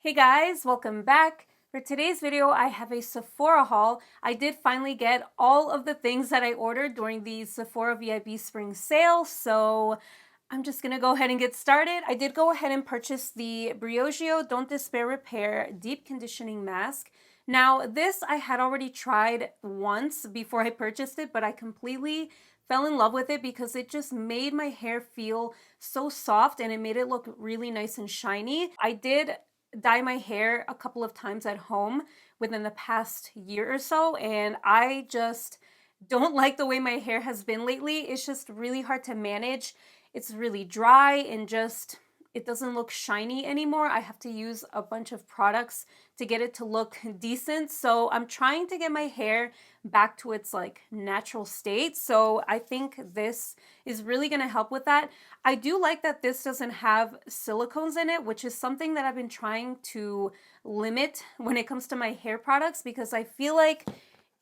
Hey guys, welcome back. For today's video, I have a Sephora haul. I did finally get all of the things that I ordered during the Sephora VIB Spring Sale, so I'm just gonna go ahead and get started. I did go ahead and purchase the Briogeo Don't Despair Repair Deep Conditioning Mask. Now, this I had already tried once before I purchased it, but I completely fell in love with it because it just made my hair feel so soft and it made it look really nice and shiny. I did dye my hair a couple of times at home within the past year or so, and I just don't like the way my hair has been lately. It's just really hard to manage. It's really dry and just it doesn't look shiny anymore. I have to use a bunch of products to get it to look decent. So I'm trying to get my hair back to its like natural state. So I think this is really going to help with that. I do like that this doesn't have silicones in it, which is something that I've been trying to limit when it comes to my hair products, because I feel like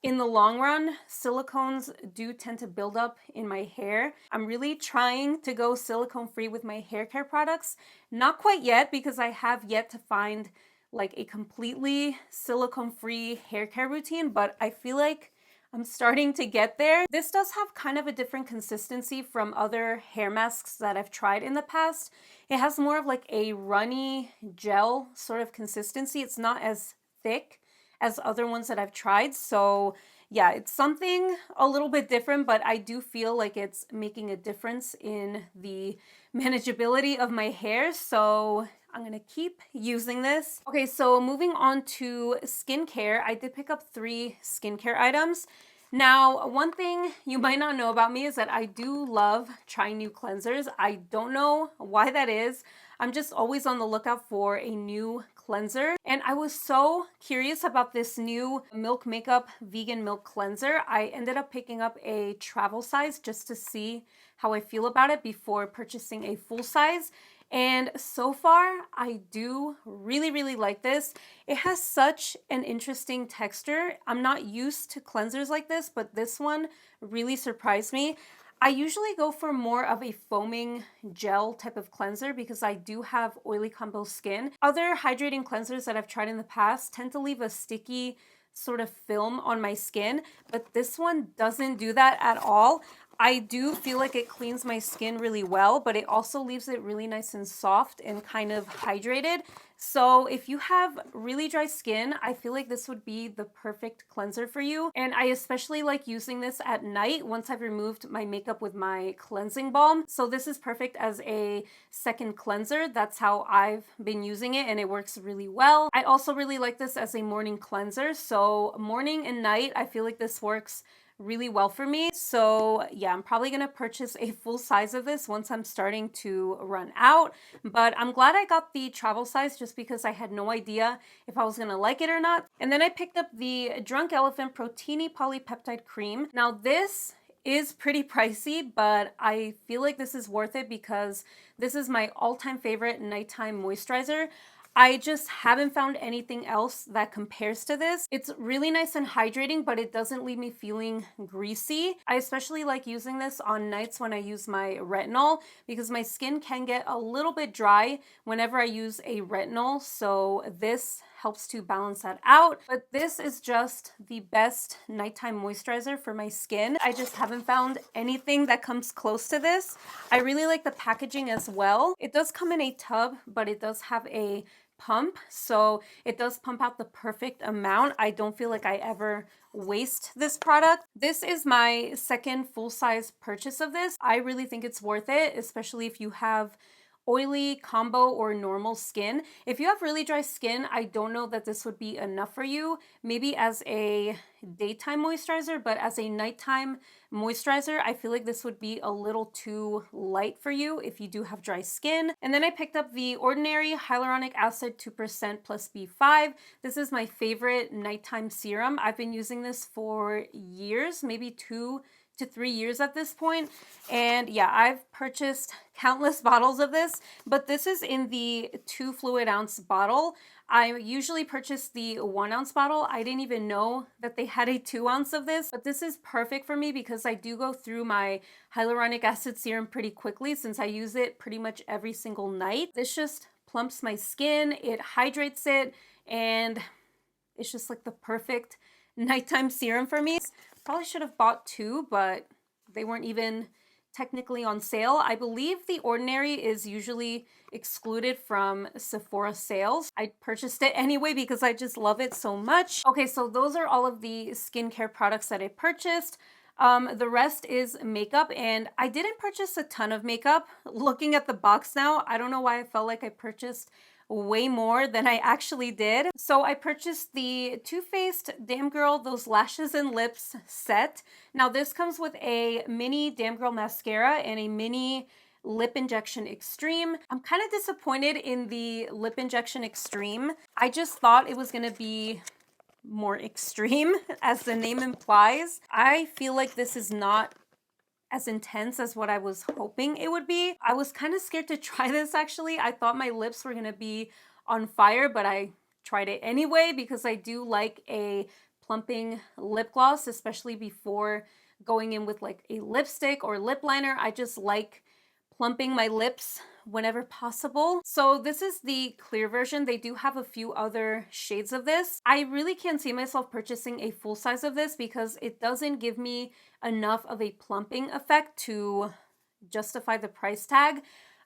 in the long run, silicones do tend to build up in my hair. I'm really trying to go silicone free with my hair care products. Not quite yet, because I have yet to find like a completely silicone free hair care routine, but I feel like I'm starting to get there. This does have kind of a different consistency from other hair masks that I've tried in the past. It has more of like a runny gel sort of consistency. It's not as thick as other ones that I've tried. So yeah, it's something a little bit different, but I do feel like it's making a difference in the manageability of my hair. So I'm gonna keep using this. Okay, so moving on to skincare, I did pick up 3 skincare items. Now, one thing you might not know about me is that I do love trying new cleansers. I don't know why that is. I'm just always on the lookout for a new cleanser. And I was so curious about this new Milk Makeup vegan milk cleanser. I ended up picking up a travel size just to see how I feel about it before purchasing a full size. And so far, I do really like this. It has such an interesting texture. I'm not used to cleansers like this, but this one really surprised me. I usually go for more of a foaming gel type of cleanser because I do have oily combo skin. Other hydrating cleansers that I've tried in the past tend to leave a sticky sort of film on my skin, but this one doesn't do that at all. I do feel like it cleans my skin really well, but it also leaves it really nice and soft and kind of hydrated. So if you have really dry skin, I feel like this would be the perfect cleanser for you. And I especially like using this at night once I've removed my makeup with my cleansing balm. So this is perfect as a second cleanser. That's how I've been using it, and it works really well. I also really like this as a morning cleanser. So morning and night, I feel like this works really well for me. So yeah, I'm probably gonna purchase a full size of this once I'm starting to run out, but I'm glad I got the travel size just because I had no idea if I was gonna like it or not. And then I picked up the Drunk Elephant Protini Polypeptide Cream. Now this is pretty pricey, but I feel like this is worth it because this is my all-time favorite nighttime moisturizer. I just haven't found anything else that compares to this. It's really nice and hydrating, but it doesn't leave me feeling greasy. I especially like using this on nights when I use my retinol because my skin can get a little bit dry whenever I use a retinol. So this helps to balance that out. But this is just the best nighttime moisturizer for my skin. I just haven't found anything that comes close to this. I really like the packaging as well. It does come in a tub, but it does have a pump, so it does pump out the perfect amount. I don't feel like I ever waste this product. This is my second full-size purchase of this. I really think it's worth it, especially if you have oily, combo, or normal skin. If you have really dry skin, I don't know that this would be enough for you. Maybe as a daytime moisturizer, but as a nighttime moisturizer, I feel like this would be a little too light for you if you do have dry skin. And then I picked up the Ordinary Hyaluronic Acid 2% plus B5. This is my favorite nighttime serum. I've been using this for years, maybe 2 to 3 years at this point. And yeah, I've purchased countless bottles of this, but this is in the 2 fluid ounce bottle. I usually purchase the 1 ounce bottle. I didn't even know that they had a 2 ounce of this, but this is perfect for me because I do go through my hyaluronic acid serum pretty quickly since I use it pretty much every single night. This just plumps my skin, it hydrates it, and it's just like the perfect nighttime serum for me. Probably should have bought two, but they weren't even technically on sale. I believe The Ordinary is usually excluded from Sephora sales. I purchased it anyway because I just love it so much. Okay, so those are all of the skincare products that I purchased. The rest is makeup, and I didn't purchase a ton of makeup. Looking at the box now, I don't know why I felt like I purchased way more than I actually did. So I purchased the Too Faced Damn Girl Those Lashes and Lips set. Now this comes with a mini Damn Girl mascara and a mini Lip Injection Extreme. I'm kind of disappointed in the Lip Injection Extreme. I just thought it was gonna be more extreme, as the name implies. I feel like this is not as intense as what I was hoping it would be. I was kind of scared to try this actually. I thought my lips were gonna be on fire, but I tried it anyway because I do like a plumping lip gloss, especially before going in with like a lipstick or lip liner. I just like plumping my lips whenever possible. So this is the clear version. They do have a few other shades of this. I really can't see myself purchasing a full size of this because it doesn't give me enough of a plumping effect to justify the price tag.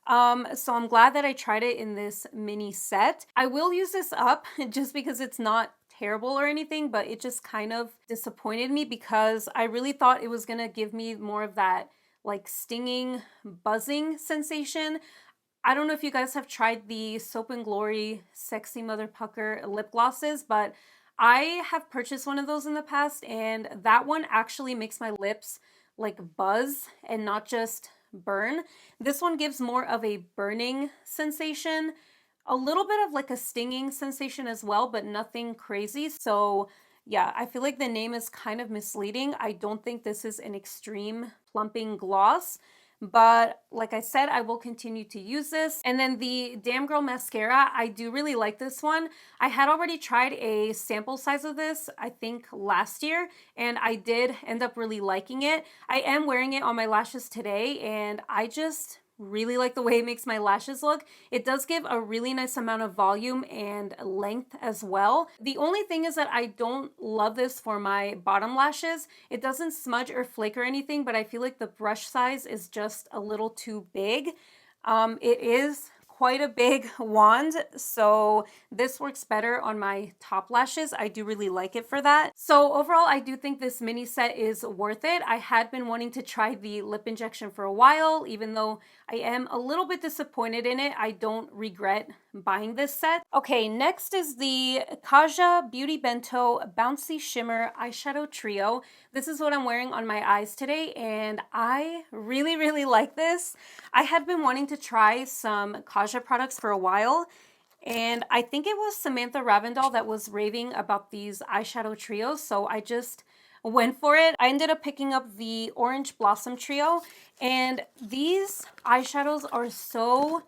So I'm glad that I tried it in this mini set. I will use this up just because it's not terrible or anything, but it just kind of disappointed me because I really thought it was gonna give me more of that like stinging, buzzing sensation. I don't know if you guys have tried the Soap and Glory Sexy Mother Pucker lip glosses, but I have purchased one of those in the past, and that one actually makes my lips like buzz and not just burn. This one gives more of a burning sensation, a little bit of like a stinging sensation as well, but nothing crazy. So yeah, I feel like the name is kind of misleading. I don't think this is an extreme plumping gloss, but like I said, I will continue to use this. And then the Damn Girl mascara, I do really like this one. I had already tried a sample size of this, I think last year, and I did end up really liking it. I am wearing it on my lashes today, and I just really like the way it makes my lashes look. It does give a really nice amount of volume and length as well. The only thing is that I don't love this for my bottom lashes. It doesn't smudge or flake or anything, but I feel like the brush size is just a little too big. It is quite a big wand, so this works better on my top lashes. I do really like it for that. So overall, I do think this mini set is worth it. I had been wanting to try the lip injection for a while, even though I am a little bit disappointed in it. I don't regret buying this set. Okay, next is the Kaja Beauty Bento Bouncy Shimmer Eyeshadow Trio. This is what I'm wearing on my eyes today, and I really, really like this. I had been wanting to try some Kaja products for a while, and I think it was Samantha Ravindal that was raving about these eyeshadow trios, so I just went for it. I ended up picking up the Orange Blossom Trio, and these eyeshadows are so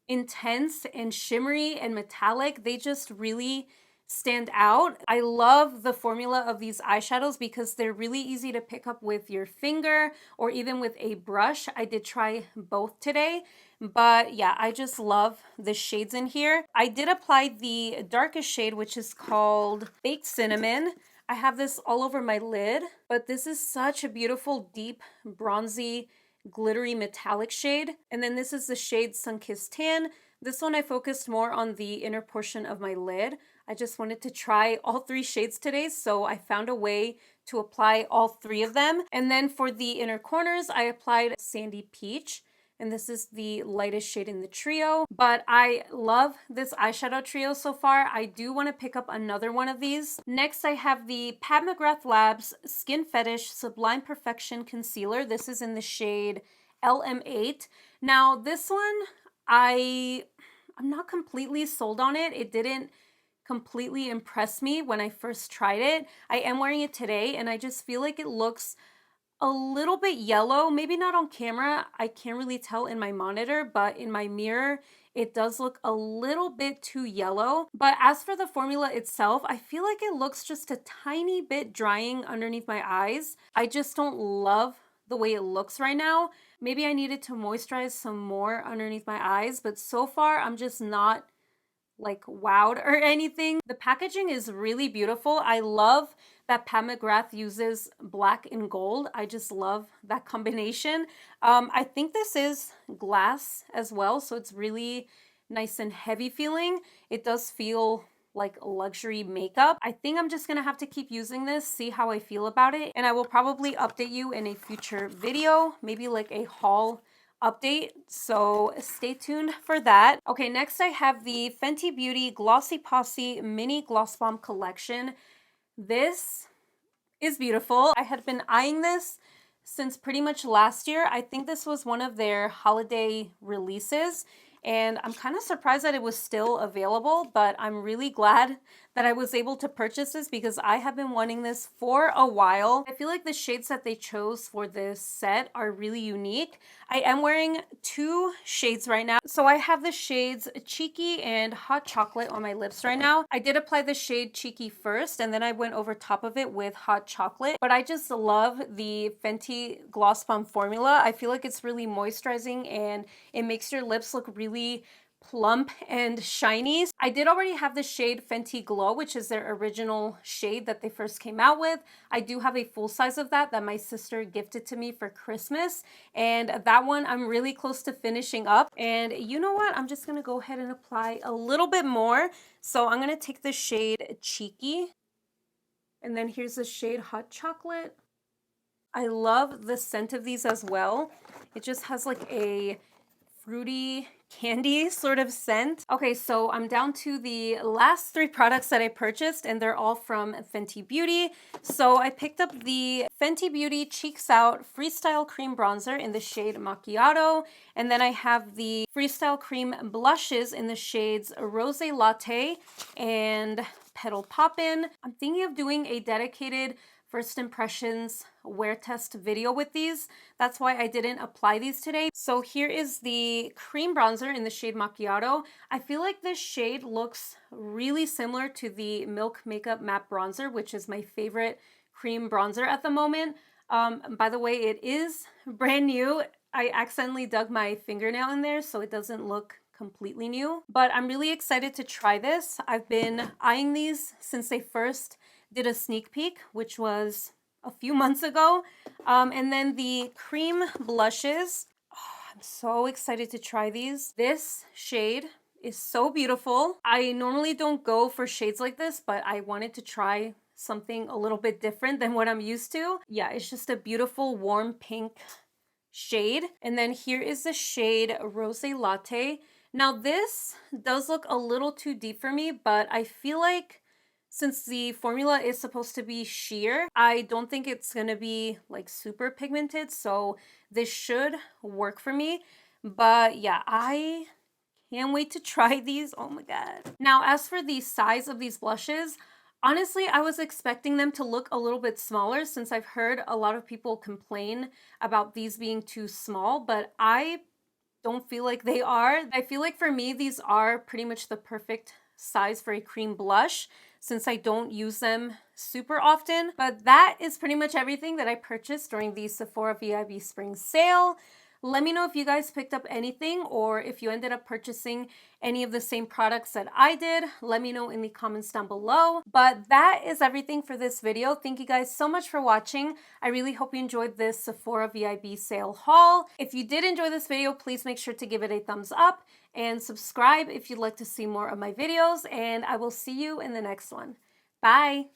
intense and shimmery and metallic. They just really stand out. I love the formula of these eyeshadows because they're really easy to pick up with your finger or even with a brush. I did try both today, but yeah, I just love the shades in here. I did apply the darkest shade, which is called Baked Cinnamon. I have this all over my lid, but this is such a beautiful, deep, bronzy, glittery metallic shade. And then this is the shade Sunkissed Tan. This one I focused more on the inner portion of my lid. I just wanted to try all three shades today, so I found a way to apply all three of them. And then for the inner corners, I applied Sandy Peach, and this is the lightest shade in the trio. But I love this eyeshadow trio so far. I do want to pick up another one of these. Next, I have the Pat McGrath Labs Skin Fetish Sublime Perfection Concealer. This is in the shade LM8. Now, this one, I'm not completely sold on it. It didn't completely impress me when I first tried it. I am wearing it today, and I just feel like it looks a little bit yellow. Maybe not on camera. I can't really tell in my monitor, but in my mirror, it does look a little bit too yellow. But as for the formula itself, I feel like it looks just a tiny bit drying underneath my eyes. I just don't love the way it looks right now. Maybe I needed to moisturize some more underneath my eyes, but so far I'm just not like wowed or anything. The packaging is really beautiful. I love that Pat McGrath uses black and gold. I just love that combination. I think this is glass as well, so it's really nice and heavy feeling. It does feel like luxury makeup. I think I'm just gonna have to keep using this, see how I feel about it, and I will probably update you in a future video, maybe like a haul update, so stay tuned for that. Okay, next I have the Fenty Beauty Glossy Possy Mini Gloss Bomb Collection. This is beautiful. I had been eyeing this since pretty much last year. I think this was one of their holiday releases, and I'm kind of surprised that it was still available, but I'm really glad that I was able to purchase this because I have been wanting this for a while. I feel like the shades that they chose for this set are really unique. I am wearing 2 shades right now. So I have the shades Cheeky and Hot Chocolate on my lips right now. I did apply the shade Cheeky first, and then I went over top of it with Hot Chocolate. But I just love the Fenty Gloss Bomb formula. I feel like it's really moisturizing and it makes your lips look really plump and shiny. I did already have the shade Fenty Glow, which is their original shade that they first came out with. I do have a full size of that my sister gifted to me for Christmas, and that one I'm really close to finishing up. And you know what? I'm just gonna go ahead and apply a little bit more. So I'm gonna take the shade Cheeky, and then here's the shade Hot Chocolate. I love the scent of these as well. It just has like a fruity candy sort of scent. Okay, so I'm down to the last 3 products that I purchased, and they're all from Fenty Beauty. So I picked up the Fenty Beauty Cheeks Out Freestyle Cream Bronzer in the shade Macchiato, and then I have the Freestyle Cream Blushes in the shades Rose Latte and Petal Poppin. I'm thinking of doing a dedicated first impressions wear test video with these. That's why I didn't apply these today. So here is the cream bronzer in the shade Macchiato. I feel like this shade looks really similar to the Milk Makeup Matte Bronzer, which is my favorite cream bronzer at the moment. By the way, it is brand new. I accidentally dug my fingernail in there, so it doesn't look completely new. But I'm really excited to try this. I've been eyeing these since they first did a sneak peek, which was a few months ago. And then the cream blushes. Oh, I'm so excited to try these. This shade is so beautiful. I normally don't go for shades like this, but I wanted to try something a little bit different than what I'm used to. Yeah, it's just a beautiful warm pink shade. And then here is the shade Rose Latte. Now this does look a little too deep for me, but I feel like since the formula is supposed to be sheer, I don't think it's gonna be like super pigmented, so this should work for me. But yeah, I can't wait to try these. Oh my god. Now, as for the size of these blushes, honestly, I was expecting them to look a little bit smaller since I've heard a lot of people complain about these being too small, but I don't feel like they are. I feel like for me, these are pretty much the perfect size for a cream blush since I don't use them super often. But that is pretty much everything that I purchased during the Sephora VIB Spring Sale. Let me know if you guys picked up anything or if you ended up purchasing any of the same products that I did. Let me know in the comments down below. But that is everything for this video. Thank you guys so much for watching. I really hope you enjoyed this Sephora VIB sale haul. If you did enjoy this video, please make sure to give it a thumbs up and subscribe if you'd like to see more of my videos, and I will see you in the next one. Bye!